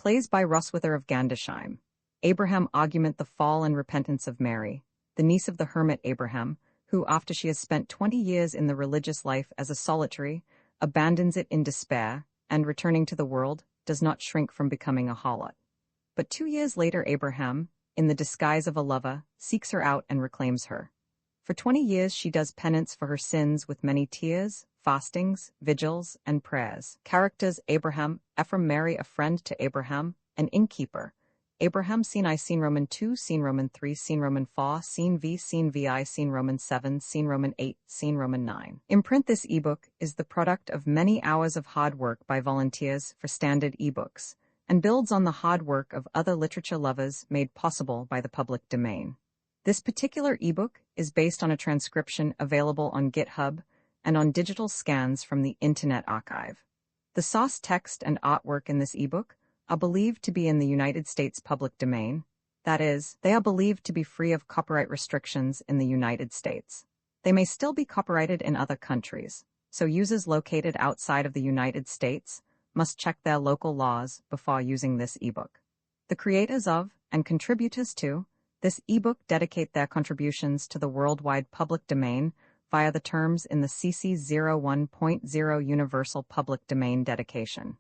Plays by Roswitha of Gandersheim. Abraham Argument The Fall and Repentance of Mary, the niece of the hermit Abraham, who, after she has spent 20 years in the religious life as a solitary, abandons it in despair, and returning to the world, does not shrink from becoming a harlot. But 2 years later Abraham, in the disguise of a lover, seeks her out and reclaims her. For 20 years she does penance for her sins with many tears, fastings, vigils, and prayers. Characters: Abraham, Ephraim, Mary, a friend to Abraham, an innkeeper. Abraham, scene I, scene Roman 2, scene Roman 3, scene Roman 4, scene V, scene VI, scene Roman 7, scene Roman 8, scene Roman 9. Imprint. This ebook is the product of many hours of hard work by volunteers for Standard eBooks, and builds on the hard work of other literature lovers made possible by the public domain. This particular ebook is based on a transcription available on GitHub and on digital scans from the Internet Archive. The source text and artwork in this ebook are believed to be in the United States public domain. That is, they are believed to be free of copyright restrictions in the United States. They may still be copyrighted in other countries, so users located outside of the United States must check their local laws before using this ebook. The creators of, and contributors to, this ebook dedicate their contributions to the worldwide public domain via the terms in the CC 01.0 Universal Public Domain Dedication.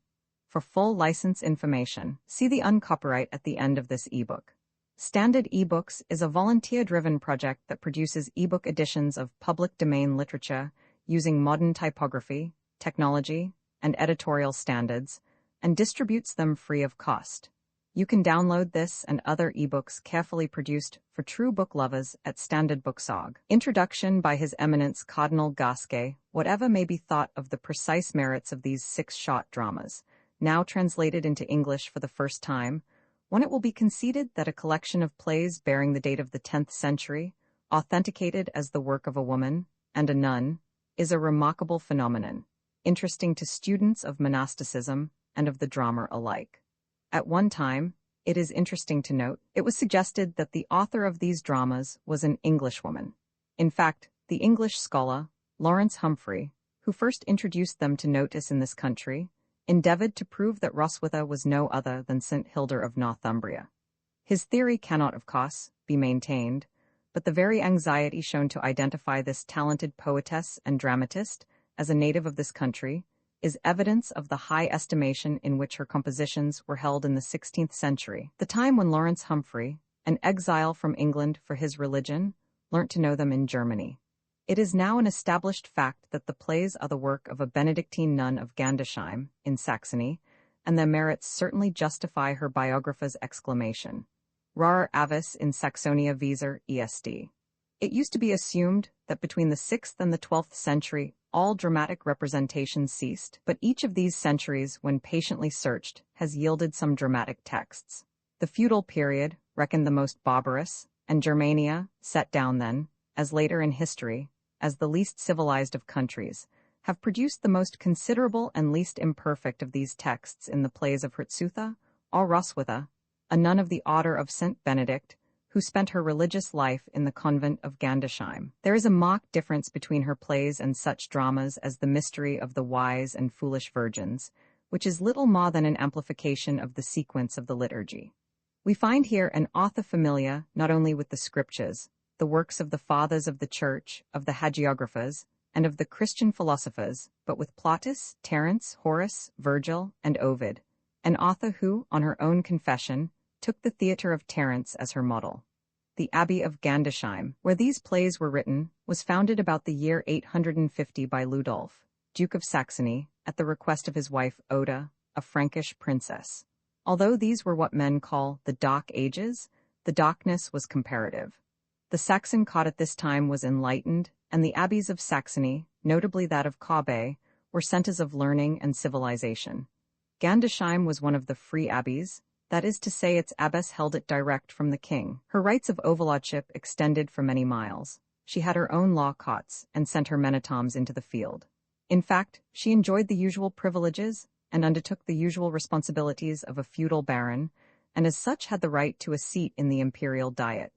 For full license information, see the uncopyright at the end of this ebook. Standard eBooks is a volunteer-driven project that produces ebook editions of public domain literature using modern typography, technology, and editorial standards, and distributes them free of cost. You can download this and other ebooks carefully produced for true book lovers at standardbooks.org. Introduction by His Eminence Cardinal Gasquet. Whatever may be thought of the precise merits of these 6 short dramas, now translated into English for the first time, when it will be conceded that a collection of plays bearing the date of the 10th century, authenticated as the work of a woman and a nun, is a remarkable phenomenon, interesting to students of monasticism and of the drama alike. At one time, it is interesting to note, it was suggested that the author of these dramas was an Englishwoman. In fact, the English scholar, Lawrence Humphrey, who first introduced them to notice in this country, endeavored to prove that Roswitha was no other than St. Hilda of Northumbria. His theory cannot, of course, be maintained, but the very anxiety shown to identify this talented poetess and dramatist as a native of this country is evidence of the high estimation in which her compositions were held in the 16th century, the time when Lawrence Humphrey, an exile from England for his religion, learnt to know them in Germany. It is now an established fact that the plays are the work of a Benedictine nun of Gandersheim, in Saxony, and their merits certainly justify her biographer's exclamation, Rar avis in Saxonia visor est. It used to be assumed that between the 6th and the 12th century all dramatic representations ceased, but each of these centuries, when patiently searched, has yielded some dramatic texts. The feudal period, reckoned the most barbarous, and Germania, set down then, as later in history, as the least civilized of countries, have produced the most considerable and least imperfect of these texts in the plays of Roswitha, or Roswitha, a nun of the Order of St. Benedict, who spent her religious life in the convent of Gandersheim. There is a marked difference between her plays and such dramas as The Mystery of the Wise and Foolish Virgins, which is little more than an amplification of the sequence of the liturgy. We find here an author familiar not only with the scriptures, the works of the fathers of the church, of the hagiographers, and of the Christian philosophers, but with Plautus, Terence, Horace, Virgil, and Ovid, an author who, on her own confession, took the theatre of Terence as her model. The Abbey of Gandersheim, where these plays were written, was founded about the year 850 by Ludolf, Duke of Saxony, at the request of his wife Oda, a Frankish princess. Although these were what men call the Dark Ages, the darkness was comparative. The Saxon court at this time was enlightened, and the abbeys of Saxony, notably that of Caubaye, were centers of learning and civilization. Gandersheim was one of the free abbeys, that is to say its abbess held it direct from the king. Her rights of overlordship extended for many miles. She had her own law courts and sent her men-at-arms into the field. In fact, she enjoyed the usual privileges and undertook the usual responsibilities of a feudal baron, and as such had the right to a seat in the imperial diet.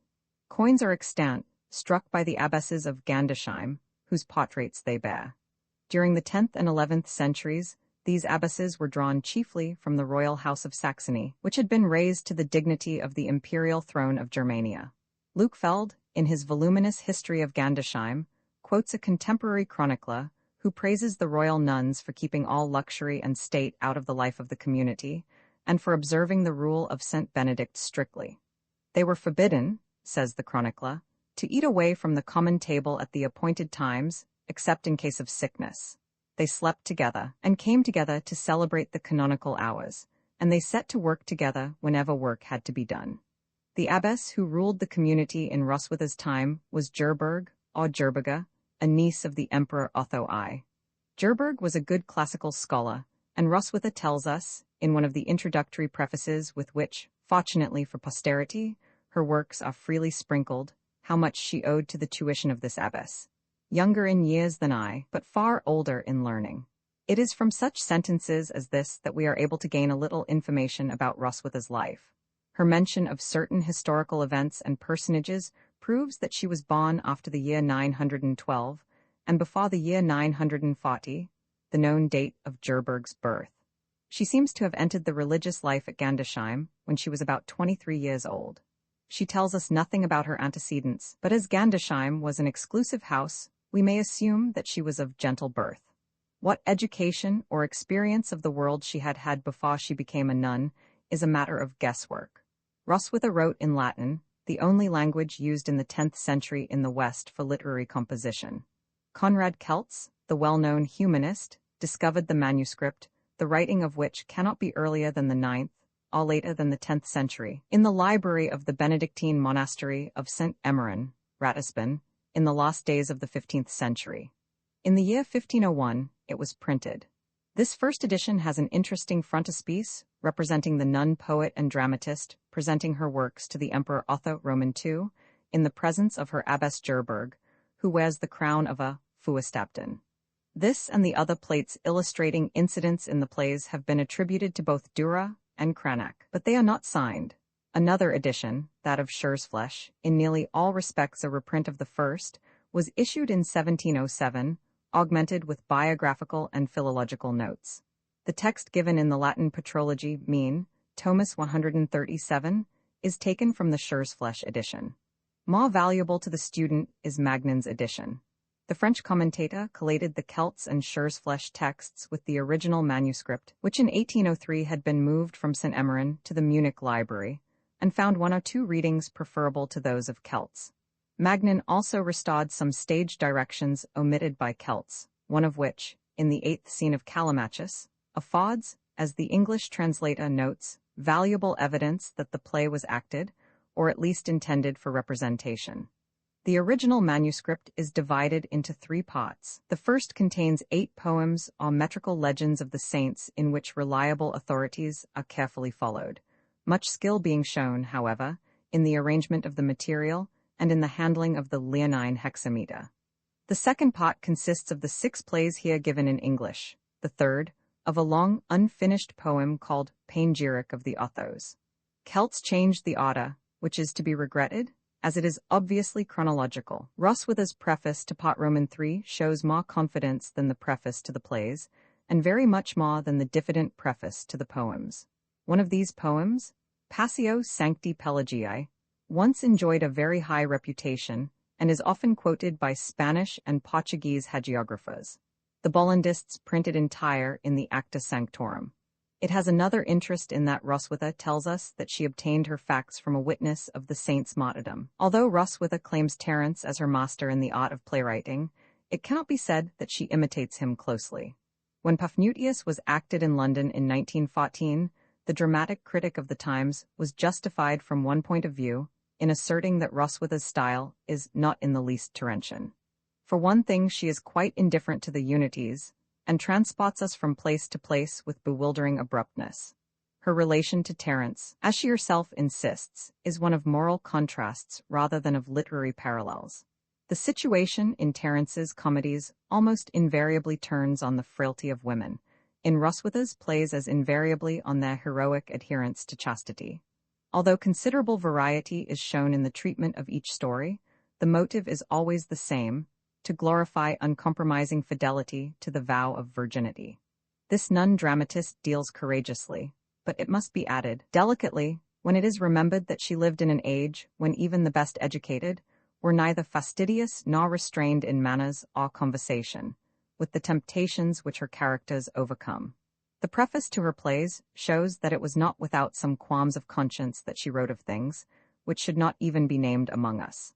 Coins are extant, struck by the abbesses of Gandersheim, whose portraits they bear. During the 10th and 11th centuries, These abbesses were drawn chiefly from the royal house of Saxony, which had been raised to the dignity of the imperial throne of Germania. Leuchfeld, in his voluminous history of Gandersheim, quotes a contemporary chronicler who praises the royal nuns for keeping all luxury and state out of the life of the community, and for observing the rule of St. Benedict strictly. They were forbidden, says the chronicler, to eat away from the common table at the appointed times, except in case of sickness. They slept together, and came together to celebrate the canonical hours, and they set to work together whenever work had to be done. The abbess who ruled the community in Roswitha's time was Gerberg, or Gerberga, a niece of the Emperor Otho I. Gerberg was a good classical scholar, and Roswitha tells us, in one of the introductory prefaces with which, fortunately for posterity, her works are freely sprinkled, how much she owed to the tuition of this abbess. Younger in years than I, but far older in learning. It is from such sentences as this that we are able to gain a little information about Roswitha's life. Her mention of certain historical events and personages proves that she was born after the year 912 and before the year 940, the known date of Gerberg's birth. She seems to have entered the religious life at Gandersheim when she was about 23 years old. She tells us nothing about her antecedents, but as Gandersheim was an exclusive house, we may assume that she was of gentle birth. What education or experience of the world she had had before she became a nun is a matter of guesswork. Roswitha wrote in Latin, the only language used in the 10th century in the West for literary composition. Conrad Keltz, the well-known humanist, discovered the manuscript, the writing of which cannot be earlier than the 9th, or later than the 10th century, in the library of the Benedictine monastery of St. Emmeran, Ratisbon, in the last days of the 15th century. In the year 1501, it was printed. This first edition has an interesting frontispiece representing the nun poet and dramatist presenting her works to the Emperor Otho Roman II in the presence of her abbess Gerberg, who wears the crown of a Fuestabten. This and the other plates illustrating incidents in the plays have been attributed to both Dürer and Cranach, but they are not signed. Another edition, that of Schurzfleisch, in nearly all respects a reprint of the first, was issued in 1707, augmented with biographical and philological notes. The text given in the Latin Patrology Mean, Thomas 137, is taken from the Schurzfleisch edition. More valuable to the student is Magnan's edition. The French commentator collated the Keltz and Schurzfleisch texts with the original manuscript, which in 1803 had been moved from St. Emmeran to the Munich Library, and found one or two readings preferable to those of Keltz. Magnan also restored some stage directions omitted by Keltz, one of which, in the 8th scene of Callimachus, affords, as the English translator notes, valuable evidence that the play was acted, or at least intended for representation. The original manuscript is divided into 3 parts. The first contains 8 poems or metrical legends of the saints in which reliable authorities are carefully followed, much skill being shown, however, in the arrangement of the material and in the handling of the leonine hexameter. The second part consists of the 6 plays here given in English, the third, of a long, unfinished poem called Panegyric of the Othos. Keltz changed the order, which is to be regretted, as it is obviously chronological. Roswitha's preface to Part Roman III shows more confidence than the preface to the plays, and very much more than the diffident preface to the poems. One of these poems, Passio Sancti Pelagiae, once enjoyed a very high reputation and is often quoted by Spanish and Portuguese hagiographers. The Bollandists print it entire in the Acta Sanctorum. It has another interest in that Roswitha tells us that she obtained her facts from a witness of the saint's martyrdom. Although Roswitha claims Terence as her master in the art of playwriting, it cannot be said that she imitates him closely. When Paphnutius was acted in London in 1914, the dramatic critic of the Times was justified from one point of view in asserting that Roswitha's style is not in the least Terentian. For one thing, she is quite indifferent to the unities, and transports us from place to place with bewildering abruptness. Her relation to Terence, as she herself insists, is one of moral contrasts rather than of literary parallels. The situation in Terence's comedies almost invariably turns on the frailty of women, in Roswitha's plays as invariably on their heroic adherence to chastity. Although considerable variety is shown in the treatment of each story, the motive is always the same, to glorify uncompromising fidelity to the vow of virginity. This nun-dramatist deals courageously, but it must be added, delicately, when it is remembered that she lived in an age when even the best educated were neither fastidious nor restrained in manners or conversation, with the temptations which her characters overcome. The preface to her plays shows that it was not without some qualms of conscience that she wrote of things which should not even be named among us.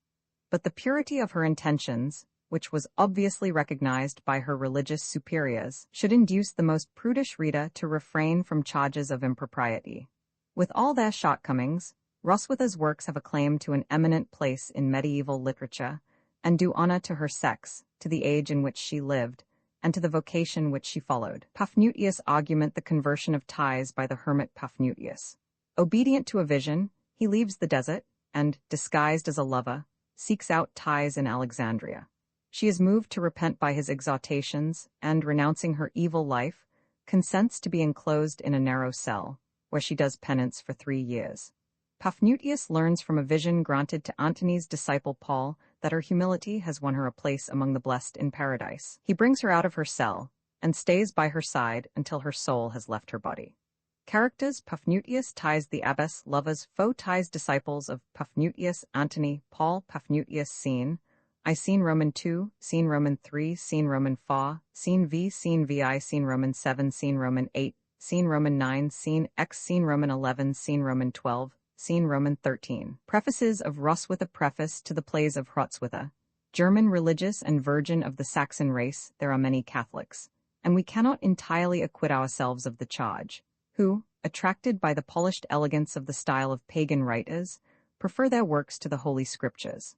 But the purity of her intentions, which was obviously recognized by her religious superiors, should induce the most prudish reader to refrain from charges of impropriety. With all their shortcomings, Roswitha's works have a claim to an eminent place in medieval literature, and do honor to her sex, to the age in which she lived, and to the vocation which she followed. Paphnutius' argument: the conversion of Thais by the hermit Paphnutius. Obedient to a vision, he leaves the desert, and, disguised as a lover, seeks out Thais in Alexandria. She is moved to repent by his exhortations, and, renouncing her evil life, consents to be enclosed in a narrow cell, where she does penance for 3 years. Paphnutius learns from a vision granted to Antony's disciple Paul that her humility has won her a place among the blessed in paradise. He brings her out of her cell, and stays by her side until her soul has left her body. Characters: Paphnutius, Thais the abbess, lovers, foe, Thais, disciples of Paphnutius, Antony, Paul, Paphnutius. Scene: I. Scene Roman 2, Scene Roman 3, Scene Roman 4, Scene V, Scene VI, Scene Roman 7, Scene Roman 8, Scene Roman 9, Scene X, Scene Roman 11, Scene Roman 12, Scene Roman 13. Prefaces of Roswitha. Preface to the plays of Roswitha. German, religious and virgin of the Saxon race, there are many Catholics, and we cannot entirely acquit ourselves of the charge, who, attracted by the polished elegance of the style of pagan writers, prefer their works to the Holy Scriptures.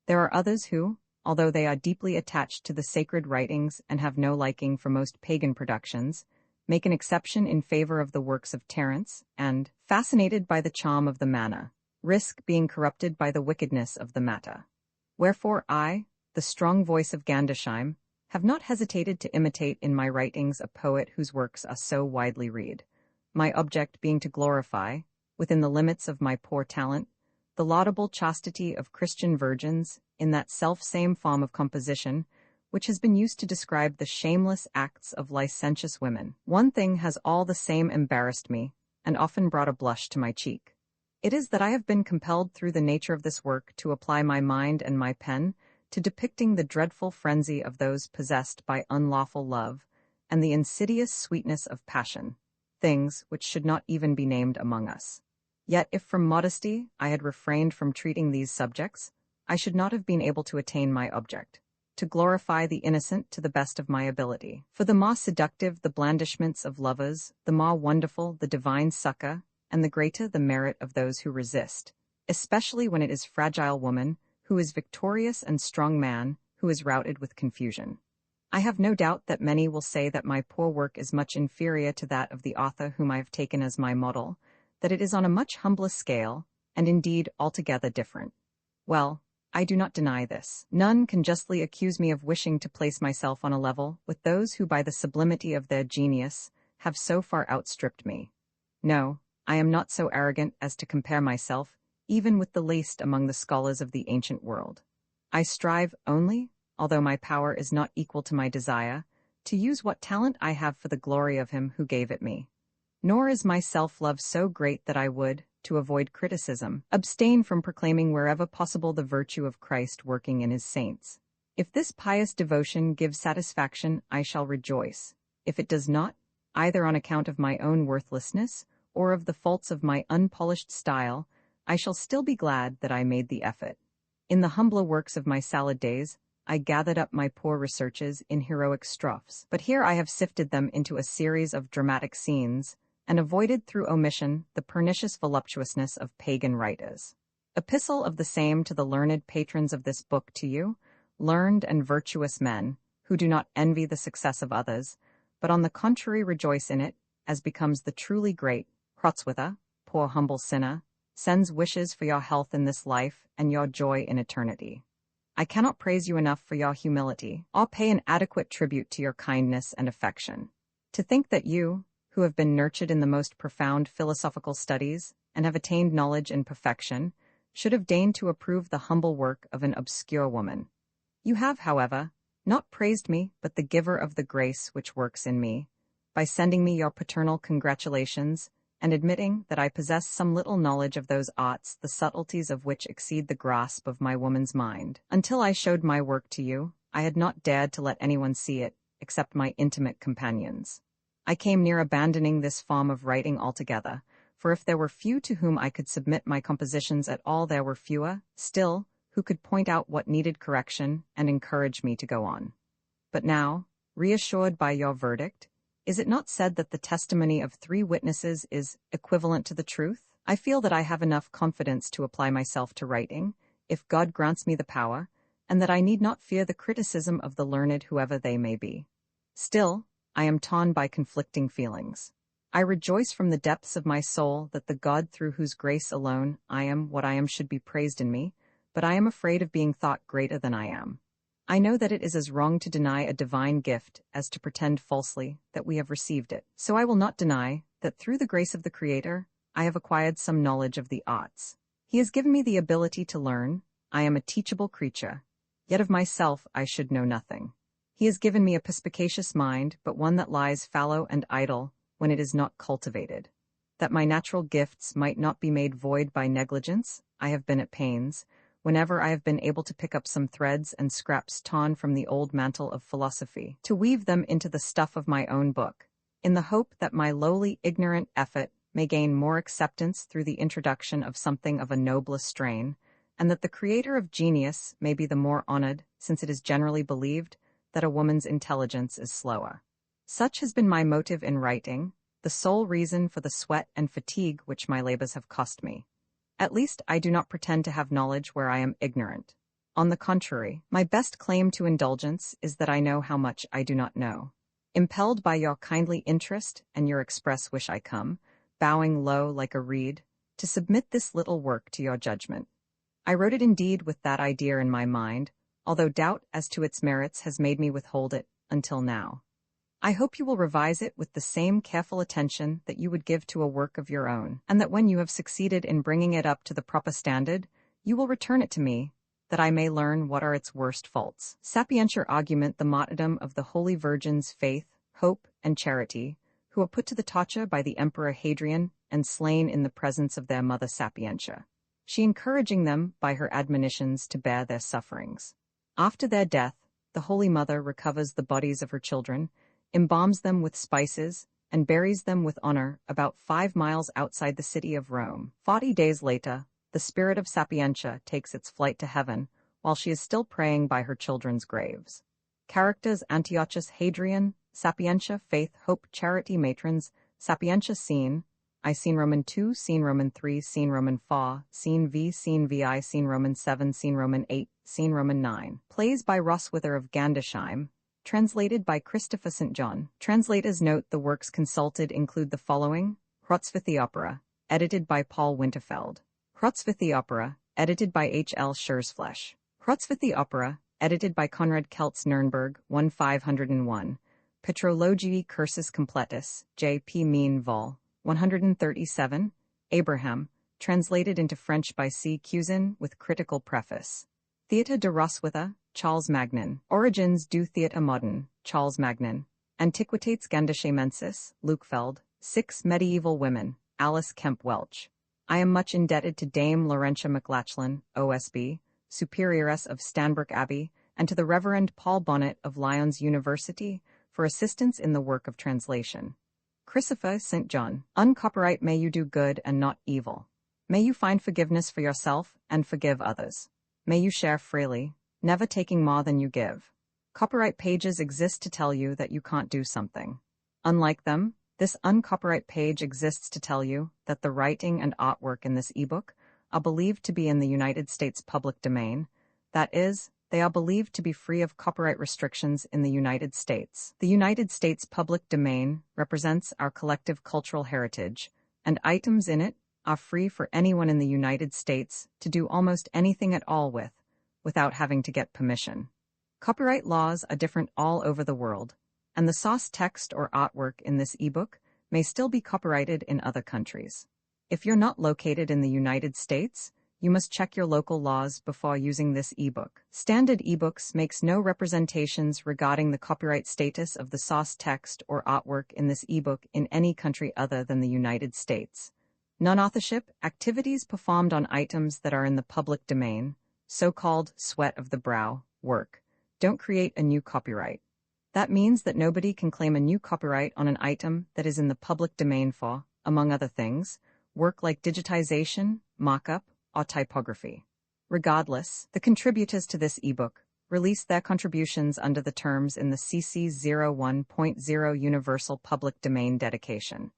There are others who, although they are deeply attached to the sacred writings and have no liking for most pagan productions, make an exception in favor of the works of Terence, and, fascinated by the charm of the manner, risk being corrupted by the wickedness of the matter. Wherefore I, the strong voice of Gandersheim, have not hesitated to imitate in my writings a poet whose works are so widely read, my object being to glorify, within the limits of my poor talent, the laudable chastity of Christian virgins in that self-same form of composition which has been used to describe the shameless acts of licentious women. One thing has all the same embarrassed me, and often brought a blush to my cheek. It is that I have been compelled through the nature of this work to apply my mind and my pen to depicting the dreadful frenzy of those possessed by unlawful love, and the insidious sweetness of passion, things which should not even be named among us. Yet if from modesty I had refrained from treating these subjects, I should not have been able to attain my object, to glorify the innocent to the best of my ability. For the more seductive the blandishments of lovers, the more wonderful the divine succor, and the greater the merit of those who resist, especially when it is fragile woman who is victorious and strong man who is routed with confusion. I have no doubt that many will say that my poor work is much inferior to that of the author whom I have taken as my model, that it is on a much humbler scale, and indeed altogether different. Well, I do not deny this. None can justly accuse me of wishing to place myself on a level with those who by the sublimity of their genius have so far outstripped me. No, I am not so arrogant as to compare myself even with the least among the scholars of the ancient world. I strive only, although my power is not equal to my desire, to use what talent I have for the glory of him who gave it me. Nor is my self-love so great that I would, to avoid criticism, abstain from proclaiming wherever possible the virtue of Christ working in his saints. If this pious devotion gives satisfaction, I shall rejoice. If it does not, either on account of my own worthlessness or of the faults of my unpolished style, I shall still be glad that I made the effort. In the humbler works of my salad days, I gathered up my poor researches in heroic strophes, but here I have sifted them into a series of dramatic scenes, and avoided through omission the pernicious voluptuousness of pagan writers. Epistle of the same to the learned patrons of this book to you, learned and virtuous men, who do not envy the success of others, but on the contrary rejoice in it, as becomes the truly great. Roswitha, poor humble sinner, sends wishes for your health in this life and your joy in eternity. I cannot praise you enough for your humility, or pay an adequate tribute to your kindness and affection. To think that you, who have been nurtured in the most profound philosophical studies, and have attained knowledge and perfection, should have deigned to approve the humble work of an obscure woman. You have, however, not praised me, but the giver of the grace which works in me, by sending me your paternal congratulations, and admitting that I possess some little knowledge of those arts, the subtleties of which exceed the grasp of my woman's mind. Until I showed my work to you, I had not dared to let anyone see it, except my intimate companions. I came near abandoning this form of writing altogether, for if there were few to whom I could submit my compositions at all, there were fewer, still, who could point out what needed correction and encourage me to go on. But now, reassured by your verdict, is it not said that the testimony of 3 witnesses is equivalent to the truth? I feel that I have enough confidence to apply myself to writing, if God grants me the power, and that I need not fear the criticism of the learned, whoever they may be. Still, I am torn by conflicting feelings. I rejoice from the depths of my soul that the God through whose grace alone I am what I am should be praised in me, but I am afraid of being thought greater than I am. I know that it is as wrong to deny a divine gift as to pretend falsely that we have received it. So I will not deny that through the grace of the Creator, I have acquired some knowledge of the arts. He has given me the ability to learn. I am a teachable creature, yet of myself I should know nothing. He has given me a perspicacious mind, but one that lies fallow and idle when it is not cultivated. That my natural gifts might not be made void by negligence, I have been at pains, whenever I have been able to pick up some threads and scraps torn from the old mantle of philosophy, to weave them into the stuff of my own book, in the hope that my lowly, ignorant effort may gain more acceptance through the introduction of something of a nobler strain, and that the creator of genius may be the more honored, since it is generally believed that a woman's intelligence is slower. Such has been my motive in writing, the sole reason for the sweat and fatigue which my labors have cost me. At least I do not pretend to have knowledge where I am ignorant. On the contrary, my best claim to indulgence is that I know how much I do not know. Impelled by your kindly interest and your express wish, I come, bowing low like a reed, to submit this little work to your judgment. I wrote it indeed with that idea in my mind, although doubt as to its merits has made me withhold it until now. I hope you will revise it with the same careful attention that you would give to a work of your own, and that when you have succeeded in bringing it up to the proper standard, you will return it to me, that I may learn what are its worst faults. Sapiential argument, the martyrdom of the Holy Virgin's faith, hope, and charity, who were put to the torture by the Emperor Hadrian and slain in the presence of their mother Sapientia, she encouraging them by her admonitions to bear their sufferings. After their death, the Holy Mother recovers the bodies of her children, embalms them with spices, and buries them with honor about 5 miles outside the city of Rome. 40 days later, the spirit of Sapientia takes its flight to heaven, while she is still praying by her children's graves. Characters: Antiochus Hadrian, Sapientia, faith, hope, charity, matrons, Sapientia, scene, I scene Roman 2, scene Roman 3, scene Roman 4, scene VI, scene Roman 7, scene Roman 8, scene Roman 9. Plays by Roswitha of Gandersheim, translated by Christopher St. John. Translators note the works consulted include the following: Roswitha opera, edited by Paul Winterfeld. Roswitha opera, edited by H. L. Scherzflesch. Roswitha opera, edited by Konrad Keltz, Nuremberg, 1501. Petrologiae Cursus Completus, J. P. Mean vol. 137, Abraham, translated into French by C. Cousin, with critical preface. Theatre de Roswitha, Charles Magnin. Origins du Theatre Modern, Charles Magnin. Antiquitates Gandersheimensis, Lukefeld. 6 Medieval Women, Alice Kemp Welch. I am much indebted to Dame Laurentia McLachlan, OSB, Superioress of Stanbrook Abbey, and to the Reverend Paul Bonnet of Lyons University for assistance in the work of translation. Christopher St. John. Uncopyright, may you do good and not evil. May you find forgiveness for yourself and forgive others. May you share freely, never taking more than you give. Copyright pages exist to tell you that you can't do something. Unlike them, this uncopyright page exists to tell you that the writing and artwork in this ebook are believed to be in the United States public domain. That is, they are believed to be free of copyright restrictions in the United States. The United States public domain represents our collective cultural heritage, and items in it are free for anyone in the United States to do almost anything at all with, without having to get permission. Copyright laws are different all over the world, and the source text or artwork in this ebook may still be copyrighted in other countries. If you're not located in the United States, you must check your local laws before using this ebook. Standard ebooks makes no representations regarding the copyright status of the source text or artwork in this ebook in any country other than the United States. Non-authorship activities performed on items that are in the public domain, so-called sweat of the brow, work, don't create a new copyright. That means that nobody can claim a new copyright on an item that is in the public domain for, among other things, work like digitization, markup, or typography. Regardless, the contributors to this ebook released their contributions under the terms in the CC 01.0 Universal Public Domain dedication,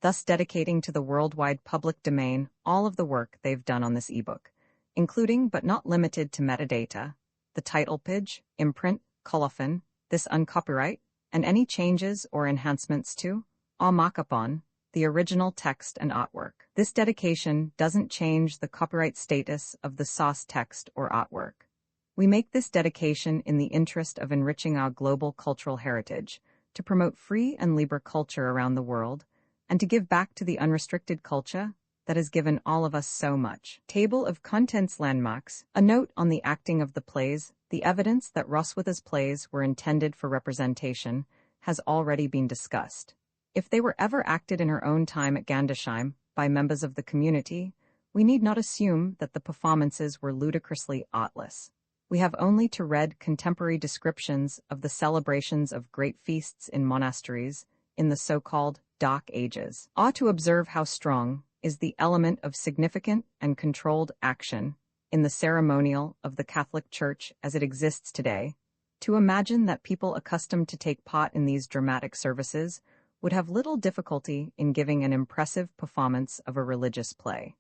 thus dedicating to the worldwide public domain all of the work they've done on this ebook, including but not limited to metadata, the title page, imprint, colophon, this uncopyright, and any changes or enhancements to, or markup on, the original text and artwork. This dedication doesn't change the copyright status of the source text or artwork. We make this dedication in the interest of enriching our global cultural heritage, to promote free and libre culture around the world, and to give back to the unrestricted culture that has given all of us so much. Table of Contents Landmarks. A note on the acting of the plays. The evidence that Roswitha's plays were intended for representation has already been discussed. If they were ever acted in her own time at Gandersheim by members of the community, we need not assume that the performances were ludicrously artless. We have only to read contemporary descriptions of the celebrations of great feasts in monasteries in the so-called Dark Ages, or to observe how strong is the element of significant and controlled action in the ceremonial of the Catholic Church as it exists today, to imagine that people accustomed to take part in these dramatic services would have little difficulty in giving an impressive performance of a religious play.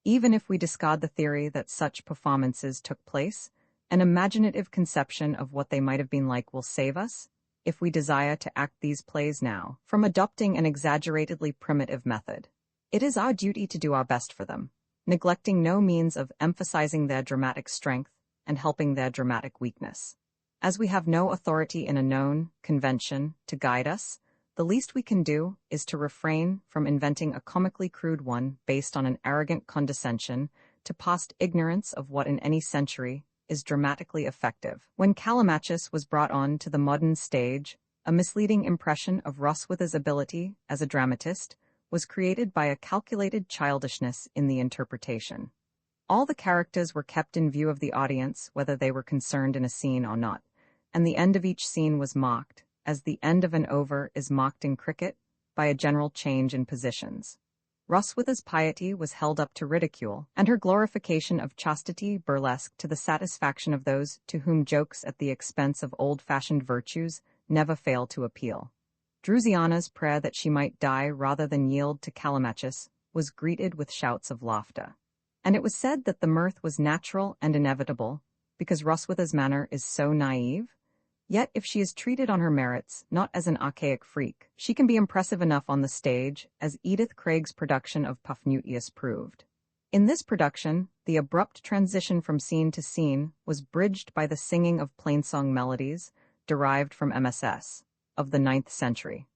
Even if we discard the theory that such performances took place, an imaginative conception of what they might have been like will save us, if we desire to act these plays now, from adopting an exaggeratedly primitive method. It is our duty to do our best for them, neglecting no means of emphasizing their dramatic strength and helping their dramatic weakness. As we have no authority in a known convention to guide us, the least we can do is to refrain from inventing a comically crude one based on an arrogant condescension to past ignorance of what in any century is dramatically effective. When Callimachus was brought on to the modern stage, a misleading impression of Roswitha's ability as a dramatist was created by a calculated childishness in the interpretation. All the characters were kept in view of the audience, whether they were concerned in a scene or not, and the end of each scene was marked, as the end of an over is marked in cricket, by a general change in positions. Roswitha's piety was held up to ridicule, and her glorification of chastity burlesque to the satisfaction of those to whom jokes at the expense of old-fashioned virtues never fail to appeal. Drusiana's prayer that she might die rather than yield to Callimachus was greeted with shouts of laughter. And it was said that the mirth was natural and inevitable, because Roswitha's manner is so naive. Yet if she is treated on her merits, not as an archaic freak, she can be impressive enough on the stage, as Edith Craig's production of Paphnutius proved. In this production, the abrupt transition from scene to scene was bridged by the singing of plainsong melodies, derived from MSS, of the 9th century.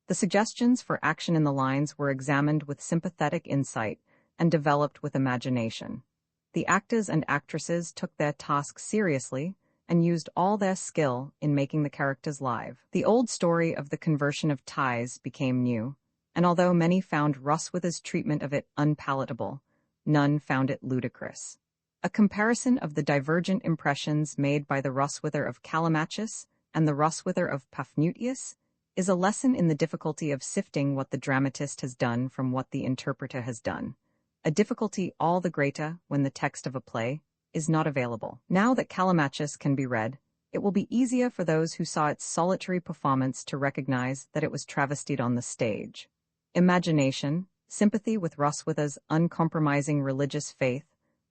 The suggestions for action in the lines were examined with sympathetic insight and developed with imagination. The actors and actresses took their task seriously and used all their skill in making the characters live. The old story of the conversion of ties became new, and although many found Roswitha's treatment of it unpalatable, none found it ludicrous. A comparison of the divergent impressions made by the Roswitha of Callimachus and the Roswitha of Paphnutius is a lesson in the difficulty of sifting what the dramatist has done from what the interpreter has done, a difficulty all the greater when the text of a play is not available. Now that Callimachus can be read, it will be easier for those who saw its solitary performance to recognize that it was travestied on the stage. Imagination, sympathy with Roswitha's uncompromising religious faith,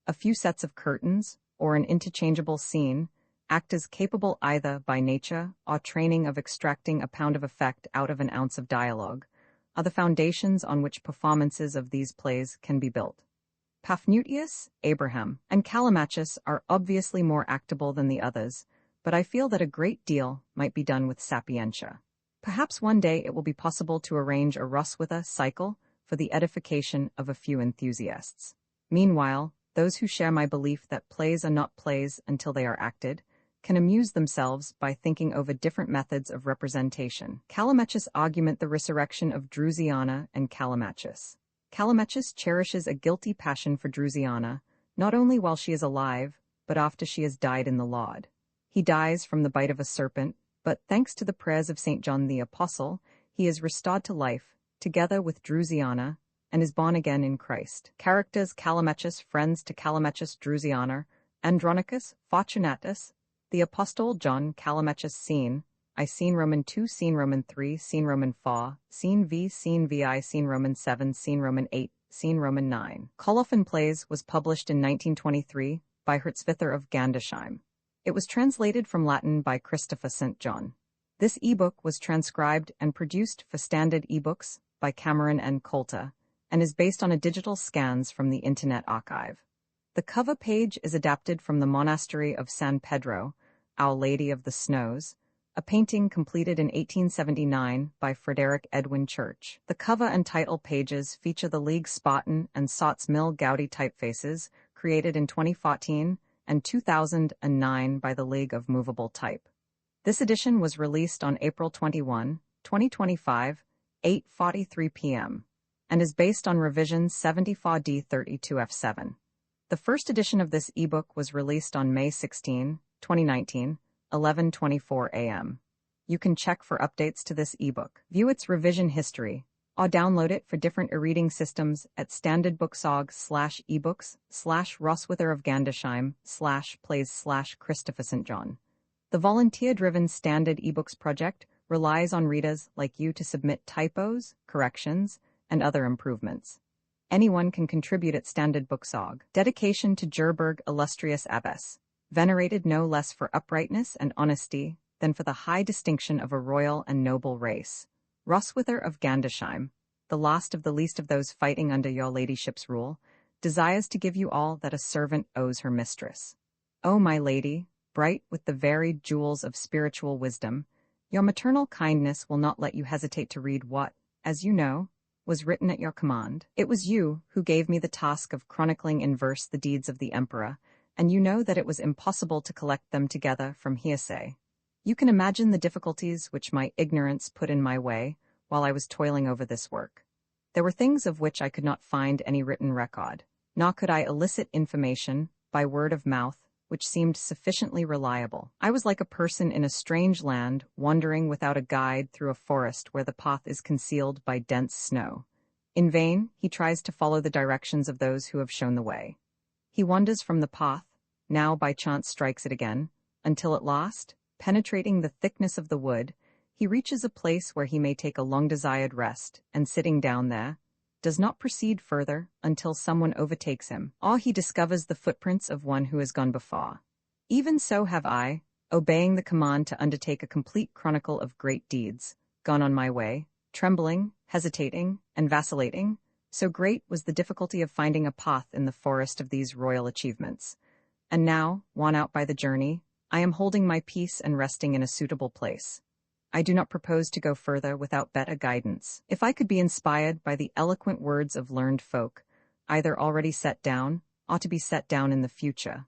a few sets of curtains, or an interchangeable scene, act as capable either by nature or training of extracting a pound of effect out of an ounce of dialogue, are the foundations on which performances of these plays can be built. Paphnutius, Abraham, and Callimachus are obviously more actable than the others, but I feel that a great deal might be done with sapientia. Perhaps one day it will be possible to arrange a Roswitha cycle for the edification of a few enthusiasts. Meanwhile, Those who share my belief that plays are not plays until they are acted can amuse themselves by thinking over different methods of representation. Callimachus argument the resurrection of Drusiana and Callimachus. Callimachus cherishes a guilty passion for Drusiana, not only while she is alive, but after she has died in the Lord. He dies from the bite of a serpent, but thanks to the prayers of St. John the Apostle, he is restored to life, together with Drusiana, and is born again in Christ. Characters: Callimachus, friends to Callimachus, Drusiana, Andronicus, Fortunatus, the Apostle John, Callimachus, scene, I scene Roman 2, scene Roman 3, scene Roman 4, scene VI, scene Roman 7, scene Roman 8, scene Roman 9. Colophon Plays was published in 1923 by Roswitha of Gandersheim. It was translated from Latin by Christopher St. John. This ebook was transcribed and produced for Standard eBooks by Cameron and Coulter, and is based on a digital scans from the Internet Archive. The cover page is adapted from the Monastery of San Pedro, Our Lady of the Snows, a painting completed in 1879 by Frederick Edwin Church. The cover and title pages feature the League Spartan and Sots Mill Gaudi typefaces created in 2014 and 2009 by the League of Movable Type. This edition was released on April 21, 2025, 8:43 p.m., and is based on revision 74D32F7. The first edition of this ebook was released on May 16, 2019, 11:24 a.m. You can check for updates to this ebook, view its revision history, or download it for different e-reading systems at standardbooksorg/ebooks/Roswitha of Gandersheim/plays/Christopher St. John. The volunteer-driven Standard eBooks project relies on readers like you to submit typos, corrections, and other improvements. Anyone can contribute at Standard Booksorg. Dedication to Jerburg, illustrious abbess, venerated no less for uprightness and honesty than for the high distinction of a royal and noble race. Roswitha of Gandersheim, the last of the least of those fighting under your ladyship's rule, desires to give you all that a servant owes her mistress. O my lady, bright with the varied jewels of spiritual wisdom, your maternal kindness will not let you hesitate to read what, as you know, was written at your command. It was you who gave me the task of chronicling in verse the deeds of the emperor, and you know that it was impossible to collect them together from hearsay. You can imagine the difficulties which my ignorance put in my way while I was toiling over this work. There were things of which I could not find any written record, nor could I elicit information by word of mouth which seemed sufficiently reliable. I was like a person in a strange land, wandering without a guide through a forest where the path is concealed by dense snow. In vain, he tries to follow the directions of those who have shown the way. He wanders from the path, now by chance strikes it again, until at last, penetrating the thickness of the wood, he reaches a place where he may take a long-desired rest, and sitting down there, does not proceed further until someone overtakes him, or he discovers the footprints of one who has gone before. Even so have I, obeying the command to undertake a complete chronicle of great deeds, gone on my way, trembling, hesitating, and vacillating. So great was the difficulty of finding a path in the forest of these royal achievements. And now, worn out by the journey, I am holding my peace and resting in a suitable place. I do not propose to go further without better guidance. If I could be inspired by the eloquent words of learned folk, either already set down, or to be set down in the future,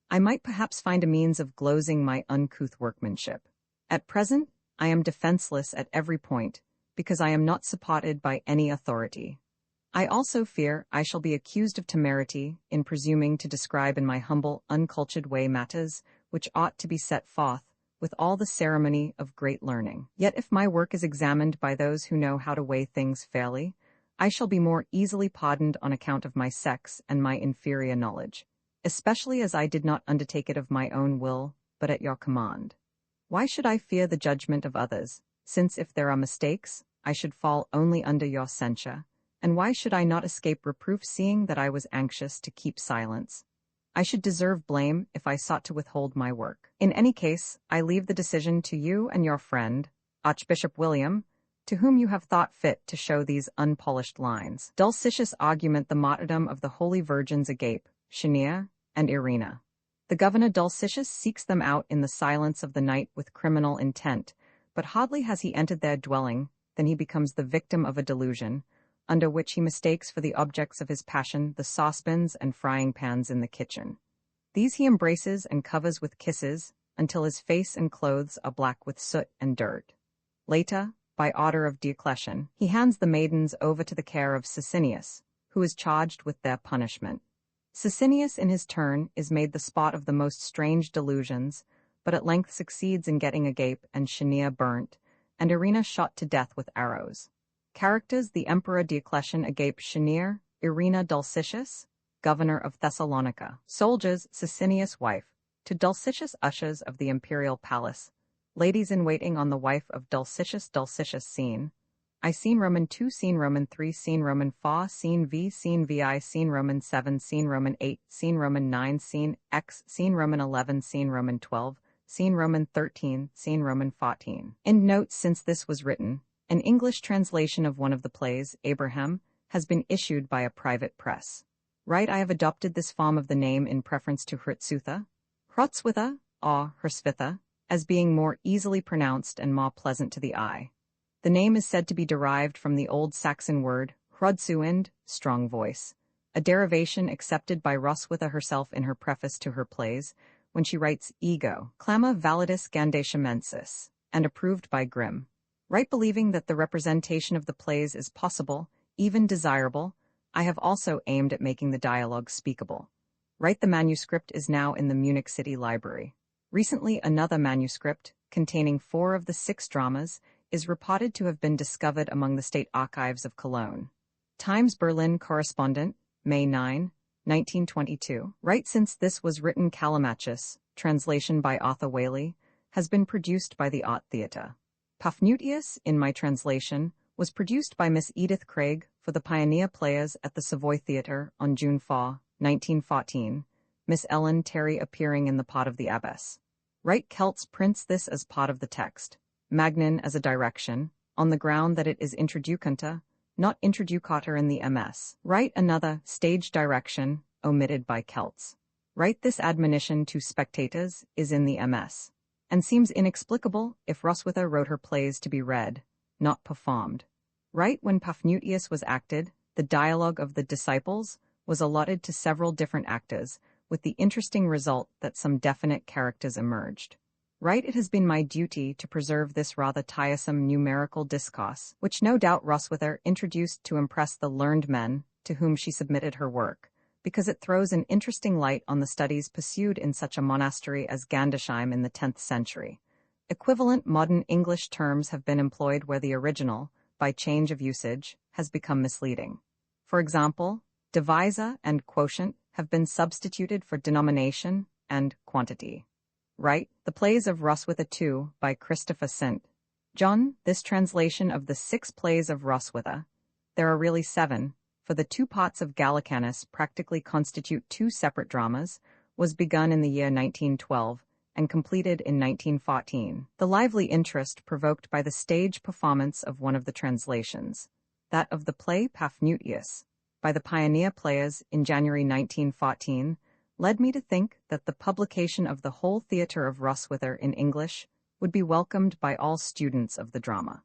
I might perhaps find a means of glozing my uncouth workmanship. At present, I am defenseless at every point, because I am not supported by any authority. I also fear I shall be accused of temerity in presuming to describe in my humble, uncultured way matters which ought to be set forth with all the ceremony of great learning. Yet if my work is examined by those who know how to weigh things fairly, I shall be more easily pardoned on account of my sex and my inferior knowledge, especially as I did not undertake it of my own will, but at your command. Why should I fear the judgment of others, since if there are mistakes, I should fall only under your censure, and why should I not escape reproof seeing that I was anxious to keep silence? I should deserve blame if I sought to withhold my work. In any case, I leave the decision to you and your friend, Archbishop William, to whom you have thought fit to show these unpolished lines. Dulcitius argument the martyrdom of the holy virgins Agape, Shania, and Irina. The governor Dulcitius seeks them out in the silence of the night with criminal intent, but hardly has he entered their dwelling than he becomes the victim of a delusion, under which he mistakes for the objects of his passion the saucepans and frying pans in the kitchen. These he embraces and covers with kisses, until his face and clothes are black with soot and dirt. Later, by order of Diocletian, he hands the maidens over to the care of Sicinius, who is charged with their punishment. Sicinius, in his turn, is made the spot of the most strange delusions, but at length succeeds in getting Agape and Chenier burnt, and Irina shot to death with arrows. Characters: the Emperor Diocletian, Agape, Chenier, Irina, Dulcitius, governor of Thessalonica. Soldiers: Sicinius' wife, to Dulcitius, ushers of the imperial palace, ladies-in-waiting on the wife of Dulcitius. Dulcitius scene. I scene Roman 2 scene Roman 3 scene Roman 4 scene V scene VI scene Roman 7 scene Roman 8 scene Roman 9 scene X scene Roman 11 scene Roman 12 scene Roman 13 scene Roman 14. End note: since this was written, an English translation of one of the plays, Abraham, has been issued by a private press. Right, I have adopted this form of the name in preference to Roswitha, or Roswitha, as being more easily pronounced and more pleasant to the eye. The name is said to be derived from the Old Saxon word Hrodsuind, strong voice, a derivation accepted by Roswitha herself in her preface to her plays, when she writes ego, clama validus Gandersheimensis, and approved by Grimm. Right, believing that the representation of the plays is possible, even desirable, I have also aimed at making the dialogue speakable. Right, the manuscript is now in the Munich City Library. Recently, another manuscript, containing 4 of the 6 dramas, is reported to have been discovered among the State Archives of Cologne. Times Berlin correspondent, May 9, 1922. Right, since this was written, Callimachus, translation by Arthur Whaley, has been produced by the Art Theatre. Paphnutius, in my translation, was produced by Miss Edith Craig for the Pioneer Players at the Savoy Theatre on June 4, 1914, Miss Ellen Terry appearing in the part of the abbess. Right, Kelts prints this as part of the text, Magnin as a direction, on the ground that it is introducanta, not introducator in the MS. Right, another, stage direction, omitted by Kelts. Right, this admonition to spectators is in the MS, and seems inexplicable if Roswitha wrote her plays to be read, not performed. Right, when Paphnutius was acted, the dialogue of the disciples was allotted to several different actors, with the interesting result that some definite characters emerged. Right, it has been my duty to preserve this rather tiresome numerical discourse, which no doubt Roswitha introduced to impress the learned men to whom she submitted her work, because it throws an interesting light on the studies pursued in such a monastery as Gandersheim in the 10th century. Equivalent modern English terms have been employed where the original, by change of usage, has become misleading. For example, divisor and quotient have been substituted for denomination and quantity. Right, the plays of Roswitha II by Christopher St. John, this translation of the 6 plays of Roswitha, there are really 7, for the 2 parts of Gallicanus practically constitute 2 separate dramas, was begun in the year 1912 and completed in 1914. The lively interest provoked by the stage performance of one of the translations, that of the play Paphnutius, by the Pioneer Players in January 1914, led me to think that the publication of the whole theatre of Roswitha in English would be welcomed by all students of the drama.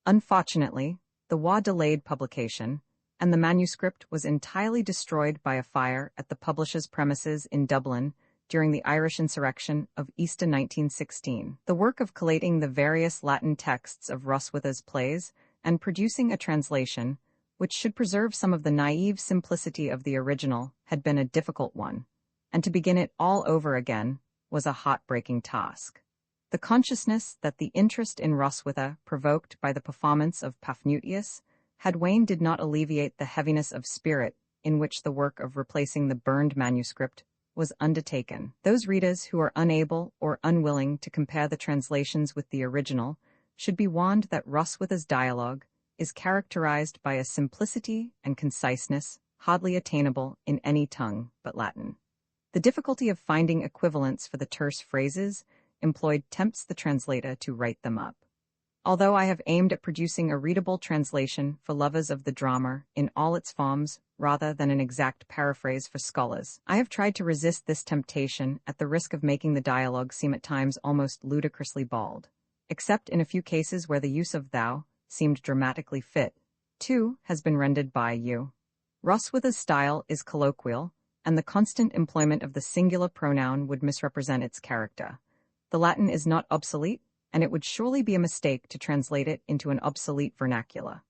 Unfortunately, the war delayed publication, and the manuscript was entirely destroyed by a fire at the publisher's premises in Dublin during the Irish insurrection of Easter 1916. The work of collating the various Latin texts of Roswitha's plays and producing a translation, which should preserve some of the naive simplicity of the original, had been a difficult one, and to begin it all over again was a heartbreaking task. The consciousness that the interest in Roswitha provoked by the performance of Paphnutius had waned did not alleviate the heaviness of spirit in which the work of replacing the burned manuscript was undertaken. Those readers who are unable or unwilling to compare the translations with the original should be warned that Roswitha's dialogue is characterized by a simplicity and conciseness hardly attainable in any tongue but Latin. The difficulty of finding equivalents for the terse phrases employed tempts the translator to write them up. Although I have aimed at producing a readable translation for lovers of the drama in all its forms rather than an exact paraphrase for scholars, I have tried to resist this temptation at the risk of making the dialogue seem at times almost ludicrously bald, except in a few cases where the use of thou seemed dramatically fit, 2 has been rendered by you. Roswitha's style is colloquial, and the constant employment of the singular pronoun would misrepresent its character. The Latin is not obsolete, and it would surely be a mistake to translate it into an obsolete vernacular.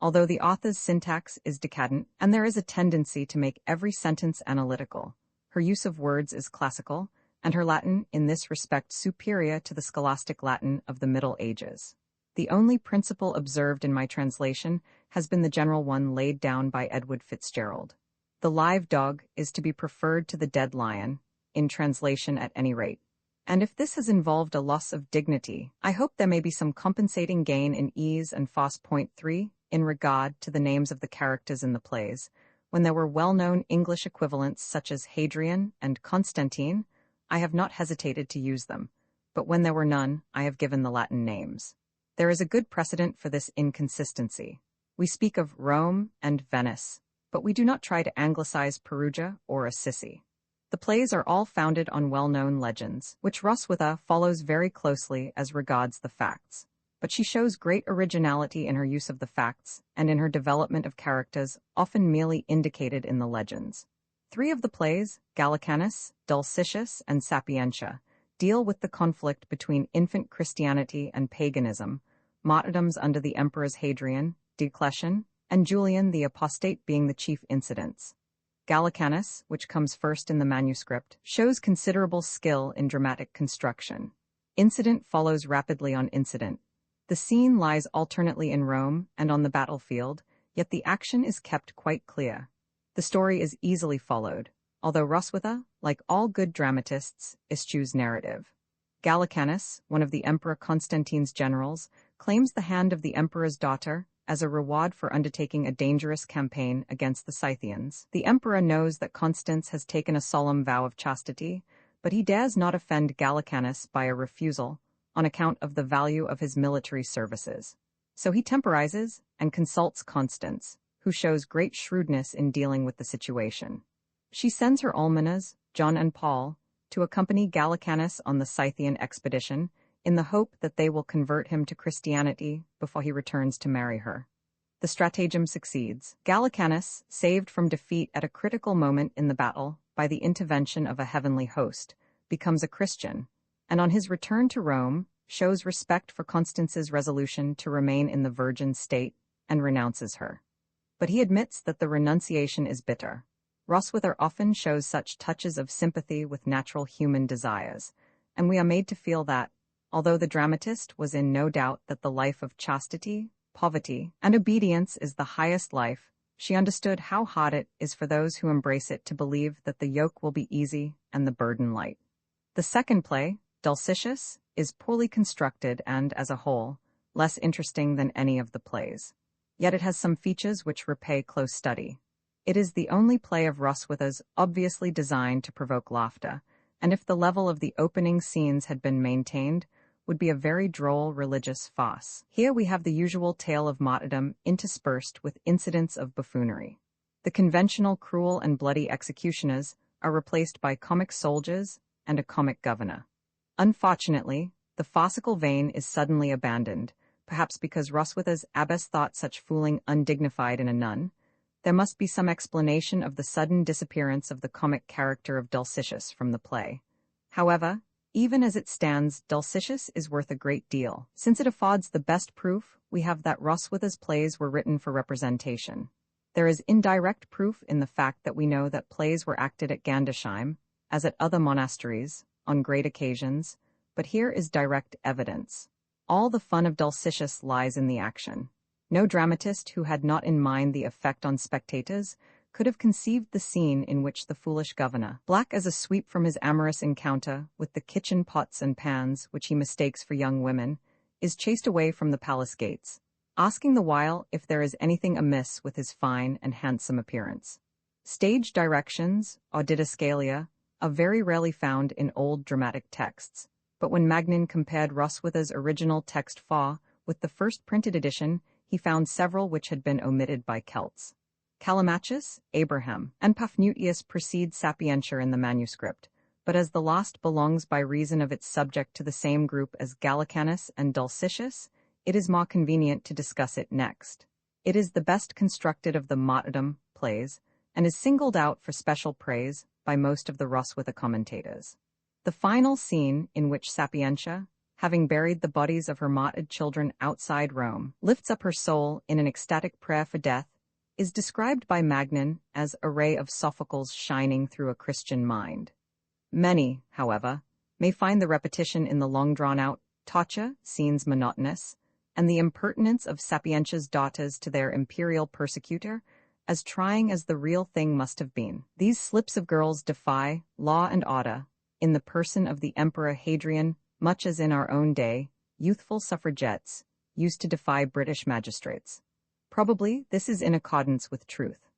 Although the author's syntax is decadent, and there is a tendency to make every sentence analytical, her use of words is classical, and her Latin in this respect superior to the scholastic Latin of the Middle Ages. The only principle observed in my translation has been the general one laid down by Edward Fitzgerald. The live dog is to be preferred to the dead lion, in translation at any rate. And if this has involved a loss of dignity, I hope there may be some compensating gain in ease and fast. Point 3, in regard to the names of the characters in the plays. When there were well-known English equivalents such as Hadrian and Constantine, I have not hesitated to use them, but when there were none, I have given the Latin names. There is a good precedent for this inconsistency. We speak of Rome and Venice, but we do not try to anglicize Perugia or Assisi. The plays are all founded on well-known legends, which Roswitha follows very closely as regards the facts. But she shows great originality in her use of the facts and in her development of characters often merely indicated in the legends. 3 of the plays, Gallicanus, Dulcitius, and Sapientia, deal with the conflict between infant Christianity and paganism, martyrdoms under the emperors Hadrian, Diocletian, and Julian the Apostate being the chief incidents. Gallicanus, which comes first in the manuscript, shows considerable skill in dramatic construction. Incident follows rapidly on incident. The scene lies alternately in Rome and on the battlefield, yet the action is kept quite clear. The story is easily followed, although Roswitha, like all good dramatists, eschews narrative. Gallicanus, one of the Emperor Constantine's generals, claims the hand of the emperor's daughter as a reward for undertaking a dangerous campaign against the Scythians. The emperor knows that Constans has taken a solemn vow of chastity, but he dares not offend Gallicanus by a refusal on account of the value of his military services. So he temporizes and consults Constans, who shows great shrewdness in dealing with the situation. She sends her almoners, John and Paul, to accompany Gallicanus on the Scythian expedition, in the hope that they will convert him to Christianity before he returns to marry her. The stratagem succeeds. Gallicanus, saved from defeat at a critical moment in the battle by the intervention of a heavenly host, becomes a Christian, and on his return to Rome, shows respect for Constance's resolution to remain in the virgin state and renounces her. But he admits that the renunciation is bitter. Roswitha often shows such touches of sympathy with natural human desires, and we are made to feel that, although the dramatist was in no doubt that the life of chastity, poverty, and obedience is the highest life, she understood how hard it is for those who embrace it to believe that the yoke will be easy and the burden light. The second play, Dulcitius, is poorly constructed and, as a whole, less interesting than any of the plays. Yet it has some features which repay close study. It is the only play of Roswitha's obviously designed to provoke laughter, and if the level of the opening scenes had been maintained, would be a very droll religious farce. Here we have the usual tale of martyrdom interspersed with incidents of buffoonery. The conventional cruel and bloody executioners are replaced by comic soldiers and a comic governor. Unfortunately, the farcical vein is suddenly abandoned, perhaps because Roswitha's abbess thought such fooling undignified in a nun. There must be some explanation of the sudden disappearance of the comic character of Dulcitius from the play. However, even as it stands, Dulcitius is worth a great deal. Since it affords the best proof, we have that Roswitha's plays were written for representation. There is indirect proof in the fact that we know that plays were acted at Gandersheim, as at other monasteries, on great occasions, but here is direct evidence. All the fun of Dulcitius lies in the action. No dramatist who had not in mind the effect on spectators could have conceived the scene in which the foolish governor, black as a sweep from his amorous encounter with the kitchen pots and pans which he mistakes for young women, is chased away from the palace gates, asking the while if there is anything amiss with his fine and handsome appearance. Stage directions, or didascalia, are very rarely found in old dramatic texts, but when Magnin compared Roswitha's original text fa with the first printed edition, he found several which had been omitted by Celts. Callimachus, Abraham, and Paphnutius precede Sapientia in the manuscript, but as the last belongs by reason of its subject to the same group as Gallicanus and Dulcitius, it is more convenient to discuss it next. It is the best constructed of the martyrdom plays, and is singled out for special praise by most of the Roswitha commentators. The final scene, in which Sapientia, having buried the bodies of her martyred children outside Rome, lifts up her soul in an ecstatic prayer for death, is described by Magnin as a ray of Sophocles shining through a Christian mind. Many, however, may find the repetition in the long-drawn-out torture scenes monotonous, and the impertinence of Sapientia's daughters to their imperial persecutor as trying as the real thing must have been. These slips of girls defy law and order, in the person of the Emperor Hadrian, much as in our own day, youthful suffragettes used to defy British magistrates. Probably this is in accordance with truth.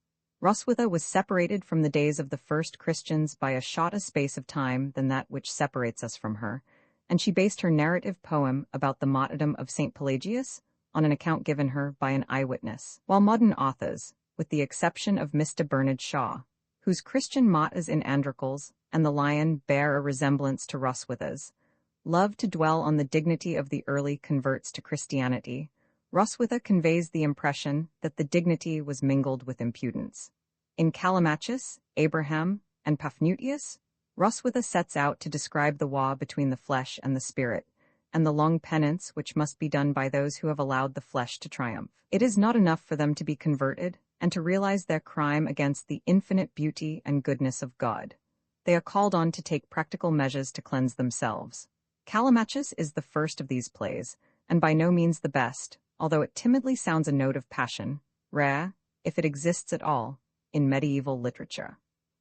Roswitha was separated from the days of the first Christians by a shorter space of time than that which separates us from her, and she based her narrative poem about the martyrdom of St. Pelagius on an account given her by an eyewitness, while modern authors, with the exception of Mr. Bernard Shaw, whose Christian martyrs in Androcles and the Lion bear a resemblance to Roswitha's, love to dwell on the dignity of the early converts to Christianity, Roswitha conveys the impression that the dignity was mingled with impudence. In Callimachus, Abraham, and Paphnutius, Roswitha sets out to describe the war between the flesh and the spirit, and the long penance which must be done by those who have allowed the flesh to triumph. It is not enough for them to be converted and to realize their crime against the infinite beauty and goodness of God. They are called on to take practical measures to cleanse themselves. Callimachus is the first of these plays, and by no means the best, although it timidly sounds a note of passion, rare, if it exists at all, in medieval literature.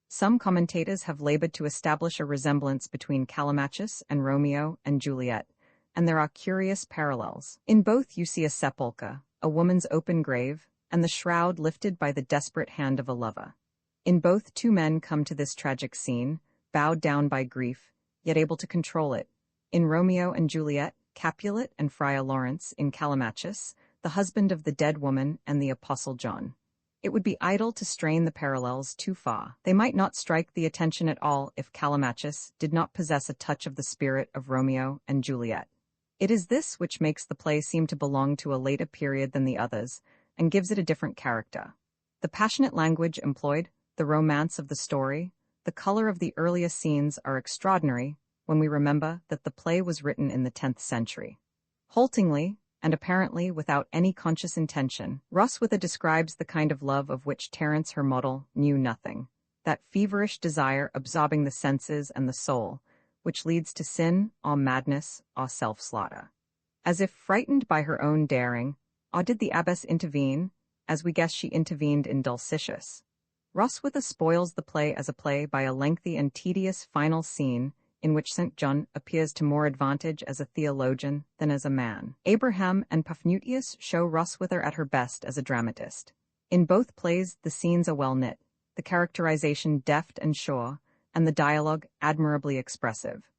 Some commentators have labored to establish a resemblance between Callimachus and Romeo and Juliet, and there are curious parallels. In both you see a sepulchre, a woman's open grave, and the shroud lifted by the desperate hand of a lover. In both, two men come to this tragic scene, bowed down by grief, yet able to control it. In Romeo and Juliet, Capulet and Friar Lawrence; in Callimachus, the husband of the dead woman and the Apostle John. It would be idle to strain the parallels too far. They might not strike the attention at all if Callimachus did not possess a touch of the spirit of Romeo and Juliet. It is this which makes the play seem to belong to a later period than the others, and gives it a different character. The passionate language employed, the romance of the story, the color of the earliest scenes are extraordinary when we remember that the play was written in the 10th century. Haltingly, and apparently without any conscious intention, Roswitha describes the kind of love of which Terence her model knew nothing, that feverish desire absorbing the senses and the soul, which leads to sin or madness or self-slaughter. As if frightened by her own daring, or did the abbess intervene, as we guess she intervened in Dulcitius? Roswitha spoils the play as a play by a lengthy and tedious final scene in which St. John appears to more advantage as a theologian than as a man. Abraham and Paphnutius show Roswitha at her best as a dramatist. In both plays the scenes are well knit, the characterization deft and sure, and the dialogue admirably expressive.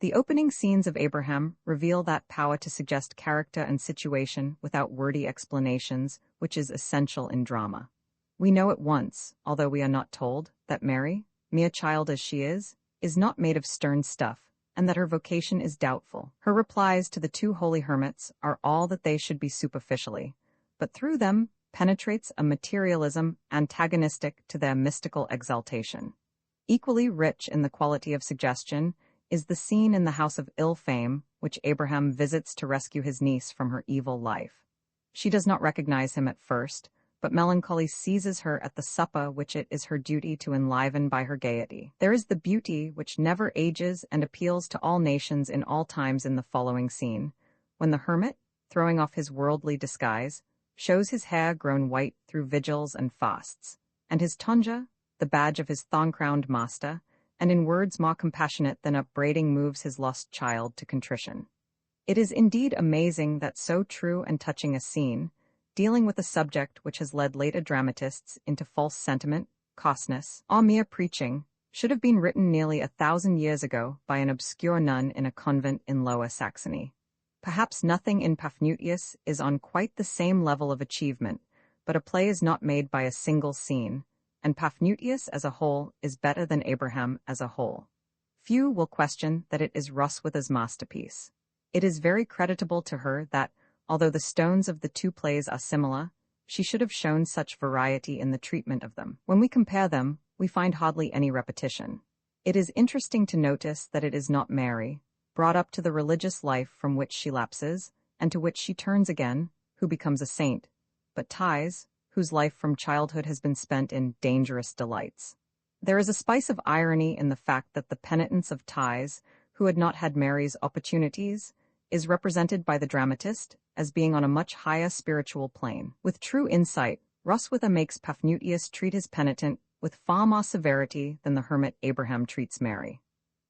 The opening scenes of Abraham reveal that power to suggest character and situation without wordy explanations, which is essential in drama. We know at once, although we are not told, that Mary, mere child as she is not made of stern stuff, and that her vocation is doubtful. Her replies to the two holy hermits are all that they should be superficially, but through them penetrates a materialism antagonistic to their mystical exaltation. Equally rich in the quality of suggestion is the scene in the house of ill fame which Abraham visits to rescue his niece from her evil life. She does not recognize him at first, but melancholy seizes her at the supper which it is her duty to enliven by her gaiety. There is the beauty which never ages and appeals to all nations in all times in the following scene, when the hermit, throwing off his worldly disguise, shows his hair grown white through vigils and fasts, and his tonja, the badge of his thorn-crowned master, and in words more compassionate than upbraiding moves his lost child to contrition. It is indeed amazing that so true and touching a scene, dealing with a subject which has led later dramatists into false sentiment, coarseness, or mere preaching, should have been written nearly 1,000 years ago by an obscure nun in a convent in Lower Saxony. Perhaps nothing in Paphnutius is on quite the same level of achievement, but a play is not made by a single scene, and Paphnutius as a whole is better than Abraham as a whole. Few will question that it is Roswitha's masterpiece. It is very creditable to her that, although the stones of the two plays are similar, she should have shown such variety in the treatment of them. When we compare them, we find hardly any repetition. It is interesting to notice that it is not Mary, brought up to the religious life from which she lapses, and to which she turns again, who becomes a saint, but Thais, whose life from childhood has been spent in dangerous delights. There is a spice of irony in the fact that the penitence of Thais, who had not had Mary's opportunities, is represented by the dramatist as being on a much higher spiritual plane. With true insight, Roswitha makes Paphnutius treat his penitent with far more severity than the hermit Abraham treats Mary.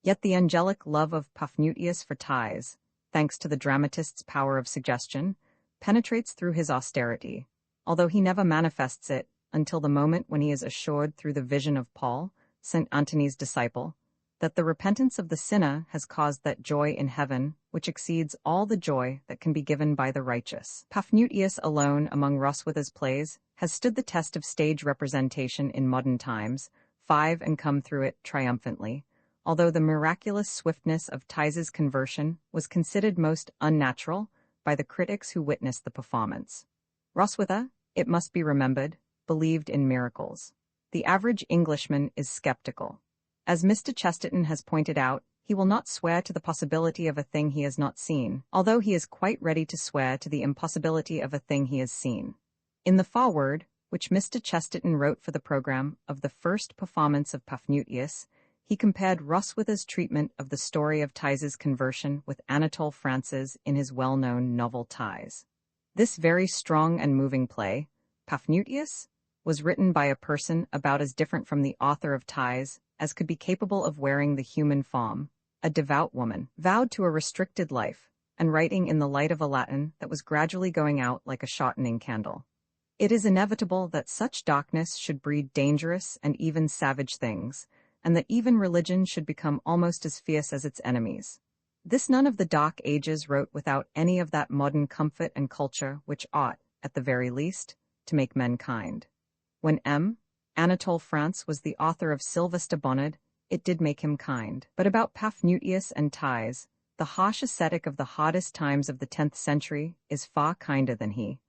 Yet the angelic love of Paphnutius for Thais, thanks to the dramatist's power of suggestion, penetrates through his austerity, although he never manifests it until the moment when he is assured through the vision of Paul, St. Antony's disciple, that the repentance of the sinner has caused that joy in heaven which exceeds all the joy that can be given by the righteous. Paphnutius alone among Roswitha's plays has stood the test of stage representation in modern times, and come through it triumphantly, although the miraculous swiftness of Thais's conversion was considered most unnatural by the critics who witnessed the performance. Roswitha, it must be remembered, believed in miracles. The average Englishman is skeptical. As Mr. Chesterton has pointed out, he will not swear to the possibility of a thing he has not seen, although he is quite ready to swear to the impossibility of a thing he has seen. In the foreword, which Mr. Chesterton wrote for the program of the first performance of Paphnutius, he compared Roswitha's treatment of the story of Thais's conversion with Anatole France's in his well-known novel Thais. This very strong and moving play, Paphnutius, was written by a person about as different from the author of Thais as could be capable of wearing the human form, a devout woman, vowed to a restricted life, and writing in the light of a Latin that was gradually going out like a shortening candle. It is inevitable that such darkness should breed dangerous and even savage things, and that even religion should become almost as fierce as its enemies. This none of the Dark Ages wrote without any of that modern comfort and culture which ought, at the very least, to make men kind. When Anatole France was the author of Sylvester Bonnard, it did make him kind. But about Paphnutius and Thais, the harsh ascetic of the hardest times of the 10th century is far kinder than he.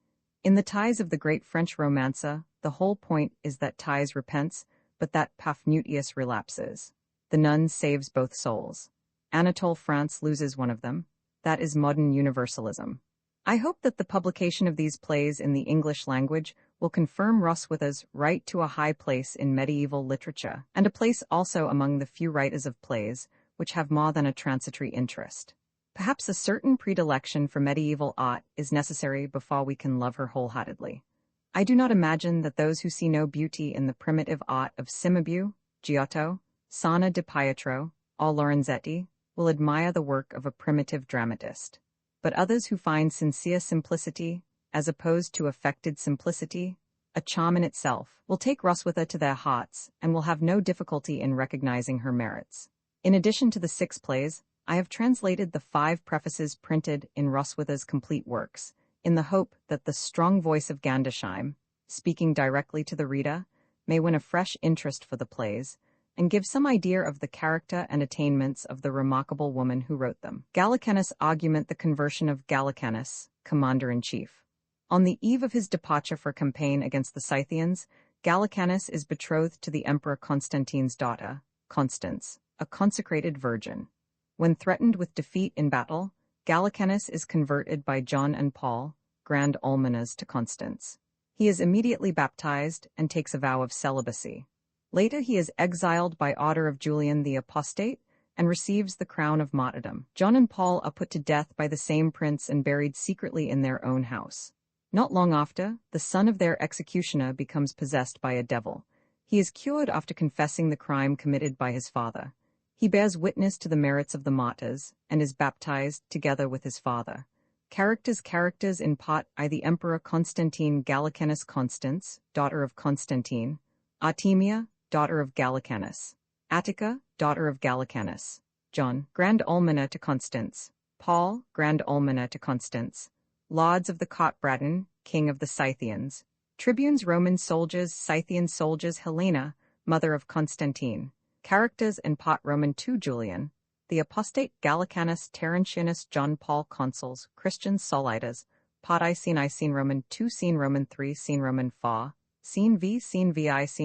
In the Thais of the great French romancer, the whole point is that Thais repents, but that Paphnutius relapses. The nun saves both souls. Anatole France loses one of them. That is modern universalism. I hope that the publication of these plays in the English language will confirm Roswitha's right to a high place in medieval literature, and a place also among the few writers of plays which have more than a transitory interest. Perhaps a certain predilection for medieval art is necessary before we can love her wholeheartedly. I do not imagine that those who see no beauty in the primitive art of Cimabue, Giotto, Sana di Pietro, or Lorenzetti will admire the work of a primitive dramatist. But others who find sincere simplicity, as opposed to affected simplicity, a charm in itself, will take Roswitha to their hearts and will have no difficulty in recognizing her merits. In addition to the 6 plays, I have translated the 5 prefaces printed in Roswitha's complete works, in the hope that the strong voice of Gandersheim, speaking directly to the reader, may win a fresh interest for the plays, and give some idea of the character and attainments of the remarkable woman who wrote them. Gallicanus argument the conversion of Gallicanus, commander-in-chief. On the eve of his departure for campaign against the Scythians, Gallicanus is betrothed to the Emperor Constantine's daughter, Constance, a consecrated virgin. When threatened with defeat in battle, Gallicanus is converted by John and Paul, grand almoners to Constance. He is immediately baptized and takes a vow of celibacy. Later he is exiled by order of Julian the Apostate and receives the crown of martyrdom. John and Paul are put to death by the same prince and buried secretly in their own house. Not long after, the son of their executioner becomes possessed by a devil. He is cured after confessing the crime committed by his father. He bears witness to the merits of the martyrs and is baptized together with his father. Characters in part are the Emperor Constantine Gallicanus Constance, daughter of Constantine, Artemia, daughter of Gallicanus, Attica, daughter of Gallicanus, John, grand almoner to Constance, Paul, grand almoner to Constance, lords of the Court-Braden, king of the Scythians, tribunes Roman soldiers Scythian soldiers Helena, mother of Constantine, characters in part Roman II Julian, the apostate Gallicanus Terentianus John Paul consuls, Christians Solidas, pot I scene Roman 2 scene Roman 3 scene Roman fa, scene vi scene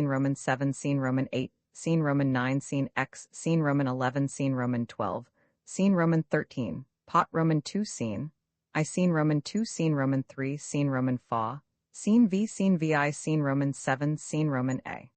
Roman 7 scene Roman 8, scene Roman 9 scene x scene Roman 11 scene Roman 12, scene Roman 13, pot Roman 2 scene, I scene Roman 2 scene Roman 3 scene Roman fa, scene vi scene Roman 7 scene Roman a.